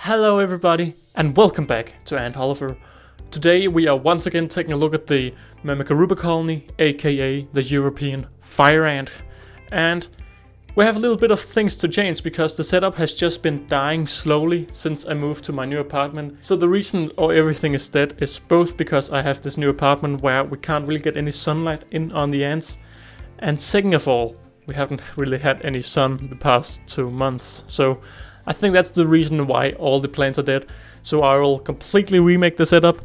Hello everybody, and welcome back to Ant Holleufer. Today we are once again taking a look at the Myrmica Rubra colony, aka the European fire ant. And we have a little bit of things to change because the setup has just been dying slowly since I moved to my new apartment. So the reason everything is dead is both because I have this new apartment where we can't really get any sunlight in on the ants, and second of all, we haven't really had any sun the past 2 months. So I think that's the reason why all the plants are dead. So I will completely remake the setup.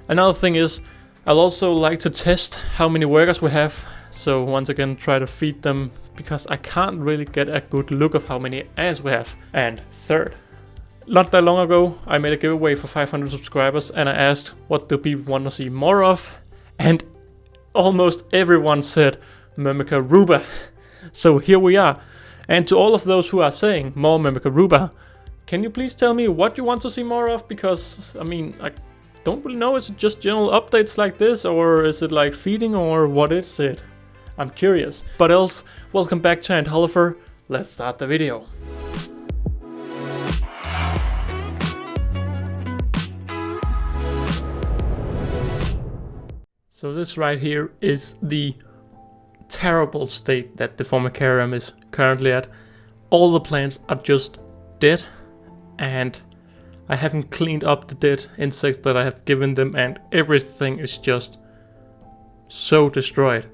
Another thing is, I'll also like to test how many workers we have. So once again, try to feed them because I can't really get a good look of how many ants we have. And third, not that long ago, I made a giveaway for 500 subscribers and I asked what do people want to see more of. And almost everyone said Myrmica Rubra. So here we are. And to all of those who are saying more Myrmica Rubra, can you please tell me what you want to see more of? Because, I mean, I don't really know. Is it just general updates like this? Or is it like feeding? Or what is it? I'm curious. But else, welcome back to Ant Holleufer. Let's start the video. So this right here is the terrible state that the Formicarium is currently at. All the plants are just dead, and I haven't cleaned up the dead insects that I have given them, and everything is just so destroyed.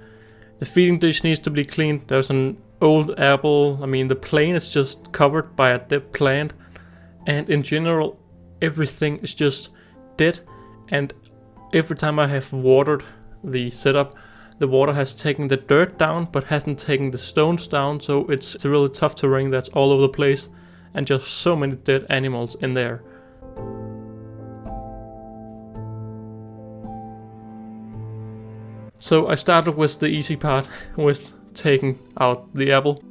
The feeding dish needs to be cleaned. There's an old apple. I mean, the plane is just covered by a dead plant, and in general everything is just dead. And every time I have watered the setup, the water has taken the dirt down but hasn't taken the stones down, so it's a really tough terrain that's all over the place and just so many dead animals in there. So I started with the easy part, with taking out the apple.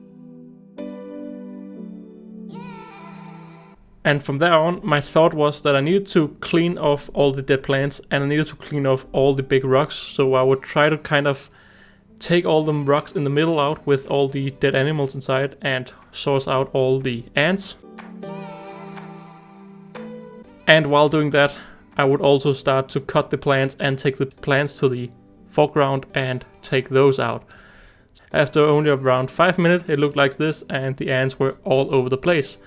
And from there on, my thought was that I needed to clean off all the dead plants and I needed to clean off all the big rocks. So I would try to kind of take all the rocks in the middle out with all the dead animals inside and source out all the ants. And while doing that, I would also start to cut the plants and take the plants to the foreground and take those out. After only around 5 minutes, it looked like this and the ants were all over the place.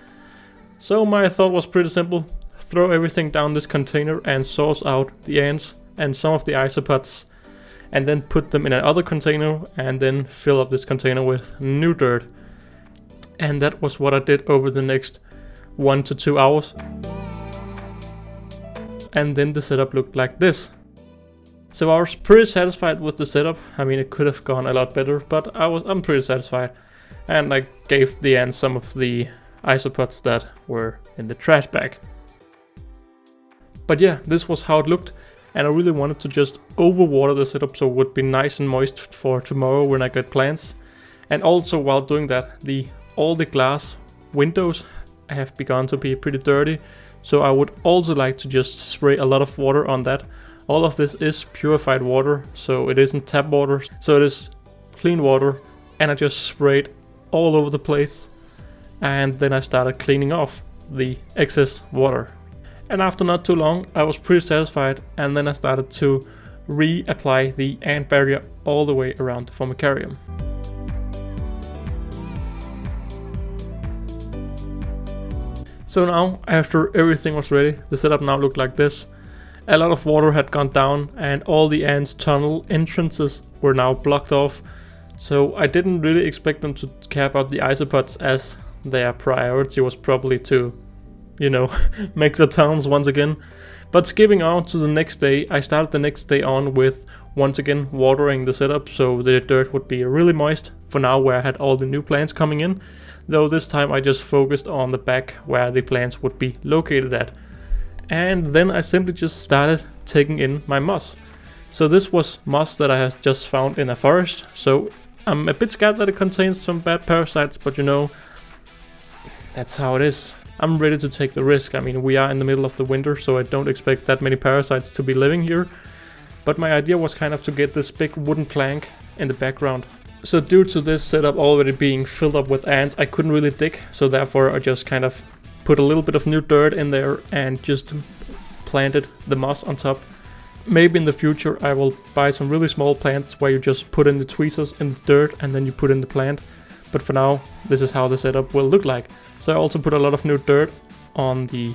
So my thought was pretty simple: throw everything down this container and source out the ants and some of the isopods, and then put them in another container and then fill up this container with new dirt. And that was what I did over the next 1 to 2 hours. And then the setup looked like this. So I was pretty satisfied with the setup. I mean, it could have gone a lot better, but I'm pretty satisfied. And I gave the ants some of the isopods that were in the trash bag. But yeah, this was how it looked, and I really wanted to just overwater the setup so it would be nice and moist for tomorrow when I get plants. And also while doing that, all the glass windows have begun to be pretty dirty, so I would also like to just spray a lot of water on that. All of this is purified water, so it isn't tap water, so it is clean water, and I just sprayed all over the place. And then I started cleaning off the excess water. And after not too long, I was pretty satisfied, and then I started to reapply the ant barrier all the way around the Formicarium. So now, after everything was ready, the setup now looked like this. A lot of water had gone down and all the ants' tunnel entrances were now blocked off. So I didn't really expect them to care about the isopods, as their priority was probably to, make the tunnels once again. But skipping on to the next day, I started the next day on with once again watering the setup so the dirt would be really moist for now where I had all the new plants coming in. Though this time I just focused on the back where the plants would be located at. And then I simply just started taking in my moss. So this was moss that I had just found in a forest. So I'm a bit scared that it contains some bad parasites, but that's how it is. I'm ready to take the risk. I mean, we are in the middle of the winter, so I don't expect that many parasites to be living here. But my idea was kind of to get this big wooden plank in the background. So due to this setup already being filled up with ants, I couldn't really dig, so therefore I just kind of put a little bit of new dirt in there and just planted the moss on top. Maybe in the future I will buy some really small plants where you just put in the tweezers in the dirt and then you put in the plant. But for now, this is how the setup will look like. So I also put a lot of new dirt on the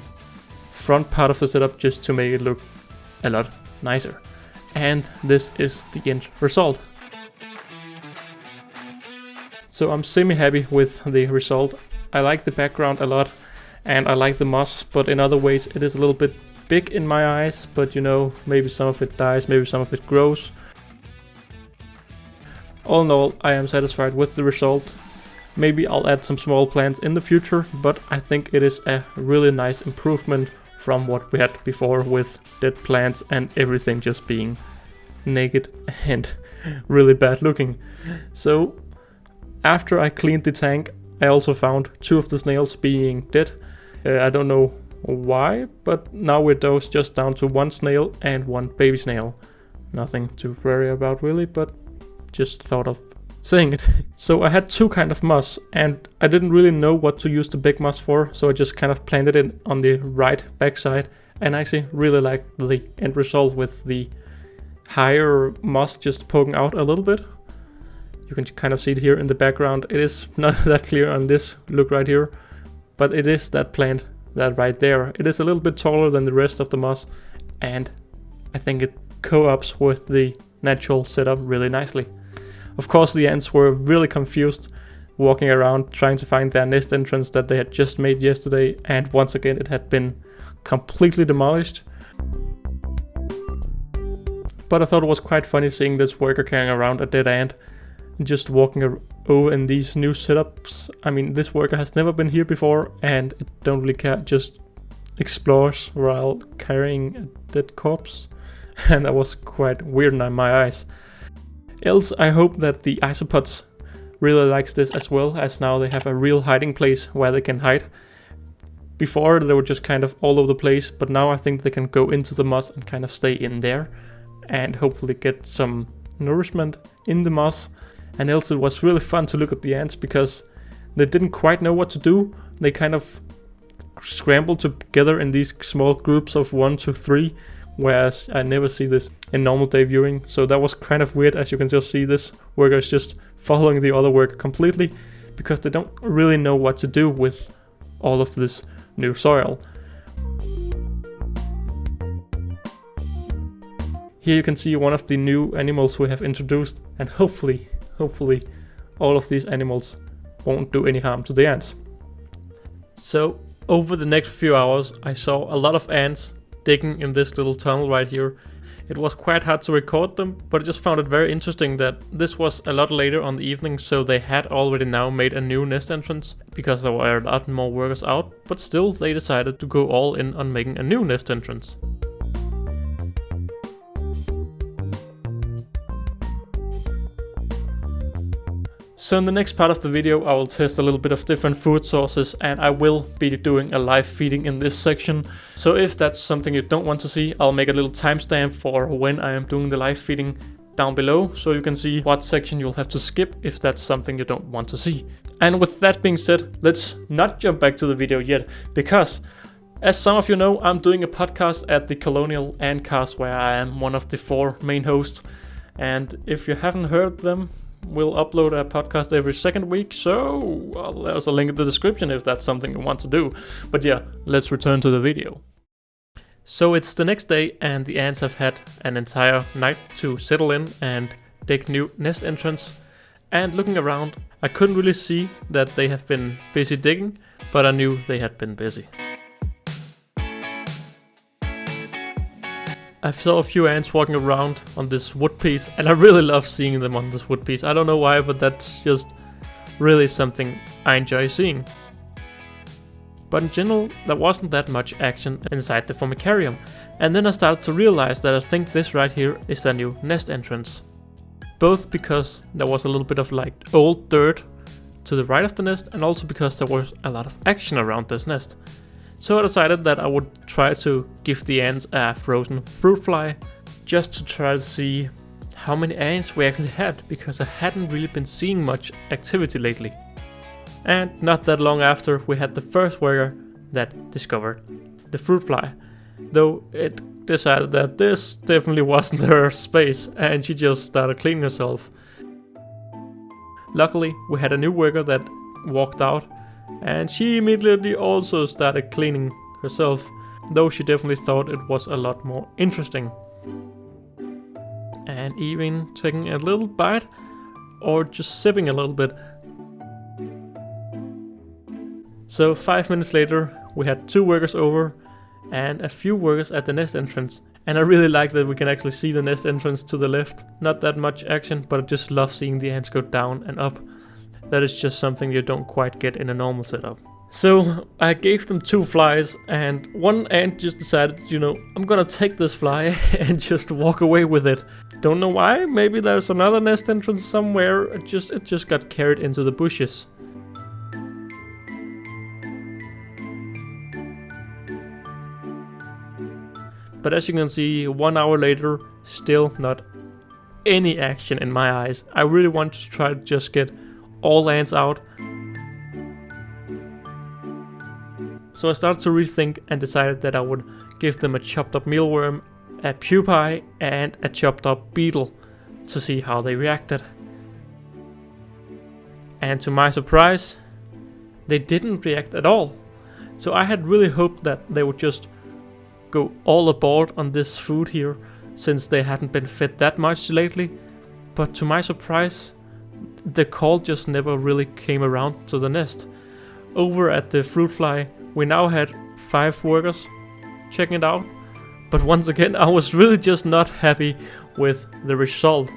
front part of the setup just to make it look a lot nicer. And this is the end result. So I'm semi-happy with the result. I like the background a lot and I like the moss, but in other ways it is a little bit big in my eyes, but you know, maybe some of it dies, maybe some of it grows. All in all, I am satisfied with the result. Maybe I'll add some small plants in the future, but I think it is a really nice improvement from what we had before with dead plants and everything just being naked and really bad looking. So after I cleaned the tank, I also found 2 of the snails being dead. I don't know why, but now we're just down to 1 snail and 1 baby snail. Nothing to worry about really, but just thought of saying it. So I had 2 kind of moss and I didn't really know what to use the big moss for, so I just kind of planted it on the right backside, and I actually really like the end result with the higher moss just poking out a little bit. You can kind of see it here in the background. It is not that clear on this look right here, but it is that plant, that right there. It is a little bit taller than the rest of the moss, and I think it co-ops with the natural setup really nicely. Of course, the ants were really confused, walking around trying to find their nest entrance that they had just made yesterday, and once again it had been completely demolished. But I thought it was quite funny seeing this worker carrying around a dead ant, just walking over in these new setups. I mean, this worker has never been here before and it don't really care, just explores while carrying a dead corpse. And that was quite weird in my eyes. Else, I hope that the isopods really likes this as well, as now they have a real hiding place where they can hide. Before they were just kind of all over the place, but now I think they can go into the moss and kind of stay in there and hopefully get some nourishment in the moss. And else, it was really fun to look at the ants because they didn't quite know what to do. They kind of scrambled together in these small groups of 1 to 3, whereas I never see this in normal day viewing. So that was kind of weird, as you can just see this worker is just following the other worker completely because they don't really know what to do with all of this new soil. Here you can see one of the new animals we have introduced, and hopefully all of these animals won't do any harm to the ants. So over the next few hours I saw a lot of ants digging in this little tunnel right here. It was quite hard to record them, but I just found it very interesting that this was a lot later on the evening, so they had already now made a new nest entrance because there were a lot more workers out, but still they decided to go all in on making a new nest entrance. So in the next part of the video I will test a little bit of different food sources, and I will be doing a live feeding in this section. So if that's something you don't want to see, I'll make a little timestamp for when I am doing the live feeding down below, so you can see what section you'll have to skip if that's something you don't want to see. And with that being said, let's not jump back to the video yet, because as some of you know, I'm doing a podcast at the Colonial Antcast where I am one of the 4 main hosts. And if you haven't heard them, we'll upload a podcast every second week, so there's a link in the description if that's something you want to do. But yeah, let's return to the video. So it's the next day and the ants have had an entire night to settle in and dig new nest entrance. And looking around, I couldn't really see that they have been busy digging, but I knew they had been busy. I saw a few ants walking around on this wood piece, and I really love seeing them on this wood piece. I don't know why, but that's just really something I enjoy seeing. But in general, there wasn't that much action inside the Formicarium, and then I started to realize that I think this right here is the new nest entrance. Both because there was a little bit of like old dirt to the right of the nest, and also because there was a lot of action around this nest. So I decided that I would try to give the ants a frozen fruit fly, just to try to see how many ants we actually had, because I hadn't really been seeing much activity lately. And not that long after, we had the first worker that discovered the fruit fly. Though it decided that this definitely wasn't her space, and she just started cleaning herself. Luckily, we had a new worker that walked out, and she immediately also started cleaning herself, though she definitely thought it was a lot more interesting. And even taking a little bite, or just sipping a little bit. So 5 minutes later, we had 2 workers over, and a few workers at the nest entrance. And I really like that we can actually see the nest entrance to the left. Not that much action, but I just love seeing the ants go down and up. That is just something you don't quite get in a normal setup. So I gave them 2 flies, and one ant just decided, I'm gonna take this fly and just walk away with it. Don't know why, maybe there's another nest entrance somewhere. It just got carried into the bushes. But as you can see, 1 hour later, still not any action in my eyes. I really want to try to just get all ants out. So I started to rethink and decided that I would give them a chopped up mealworm, a pupae, and a chopped up beetle to see how they reacted. And to my surprise, they didn't react at all. So I had really hoped that they would just go all aboard on this food here, since they hadn't been fed that much lately. But to my surprise, the call just never really came around to the nest. Over at the fruit fly, we now had 5 workers checking it out. But once again, I was really just not happy with the result.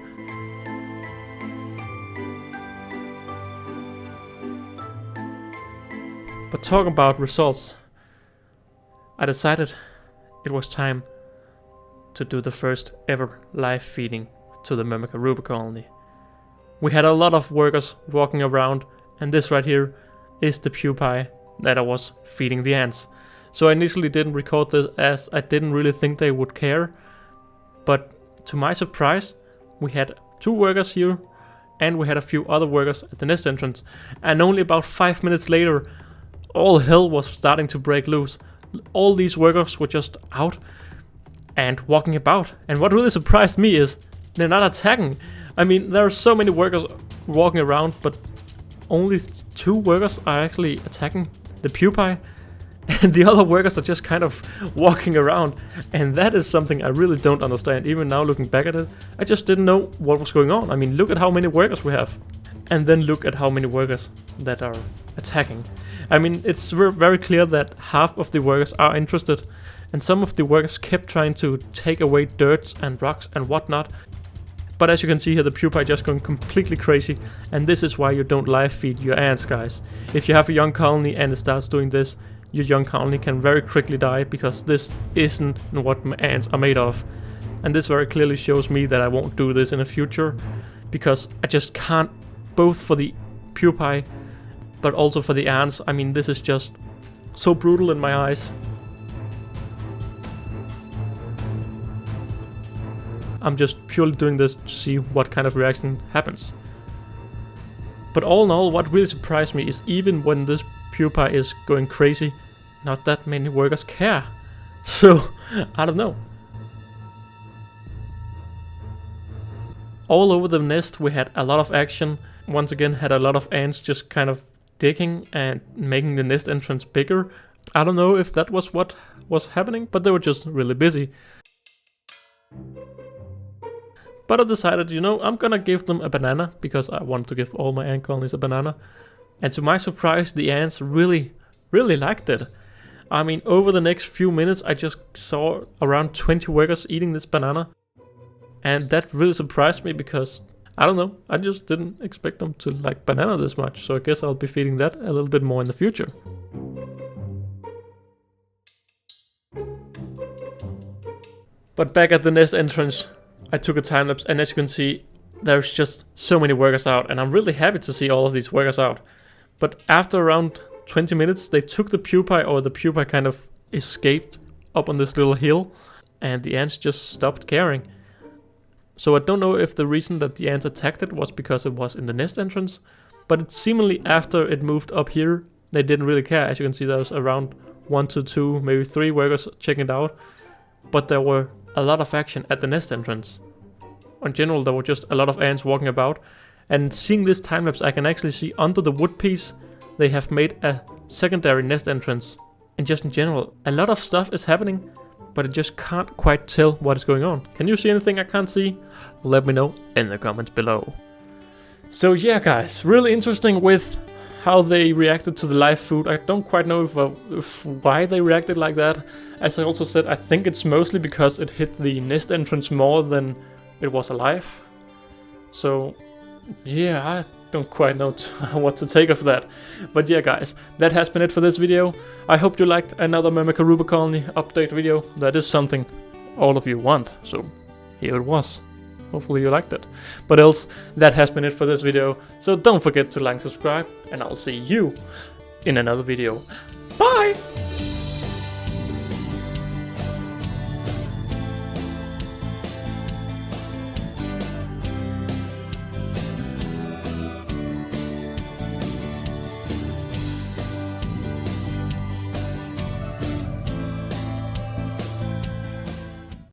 But talking about results, I decided it was time to do the first ever live feeding to the Myrmica Rubra colony. We had a lot of workers walking around, and this right here is the pupae that I was feeding the ants. So I initially didn't record this as I didn't really think they would care. But to my surprise, we had 2 workers here, and we had a few other workers at the nest entrance. And only about 5 minutes later, all hell was starting to break loose. All these workers were just out and walking about. And what really surprised me is they're not attacking. I mean, there are so many workers walking around, but only 2 workers are actually attacking the pupae. And the other workers are just kind of walking around. And that is something I really don't understand. Even now looking back at it, I just didn't know what was going on. I mean, look at how many workers we have. And then look at how many workers that are attacking. I mean, it's very clear that half of the workers are interested, and some of the workers kept trying to take away dirt and rocks and whatnot. But as you can see here, the pupae just going completely crazy, and this is why you don't live feed your ants, guys. If you have a young colony and it starts doing this, your young colony can very quickly die, because this isn't what ants are made of. And this very clearly shows me that I won't do this in the future, because I just can't, both for the pupae but also for the ants. I mean, this is just so brutal in my eyes. I'm just purely doing this to see what kind of reaction happens. But all in all, what really surprised me is even when this pupae is going crazy, not that many workers care. So, I don't know. All over the nest we had a lot of action. Once again, had a lot of ants just kind of digging and making the nest entrance bigger. I don't know if that was what was happening, but they were just really busy. But I decided, I'm gonna give them a banana, because I want to give all my ant colonies a banana. And to my surprise, the ants really liked it. I mean, over the next few minutes, I just saw around 20 workers eating this banana. And that really surprised me, because I don't know, I just didn't expect them to like banana this much, so I guess I'll be feeding that a little bit more in the future. But back at the nest entrance, I took a time lapse, and as you can see, there's just so many workers out, and I'm really happy to see all of these workers out. But after around 20 minutes, they took the pupae, or the pupae kind of escaped up on this little hill, and the ants just stopped caring. So I don't know if the reason that the ants attacked it was because it was in the nest entrance, but it seemingly after it moved up here, they didn't really care. As you can see, there's around 1 to 2, maybe 3 workers checking it out. But there were a lot of action at the nest entrance. In general, there were just a lot of ants walking about. And seeing this time lapse, I can actually see under the wood piece, they have made a secondary nest entrance. And just in general, a lot of stuff is happening, but I just can't quite tell what is going on. Can you see anything I can't see? Let me know in the comments below. So yeah guys, really interesting with how they reacted to the live food. I don't quite know if why they reacted like that. As I also said, I think it's mostly because it hit the nest entrance more than it was alive. So yeah, I don't quite know what to take of that. But yeah guys, that has been it for this video. I hope you liked another Myrmica Rubra colony update video. That is something all of you want, so here it was. Hopefully you liked it. But else, that has been it for this video. So don't forget to like and subscribe, and I'll see you in another video. Bye!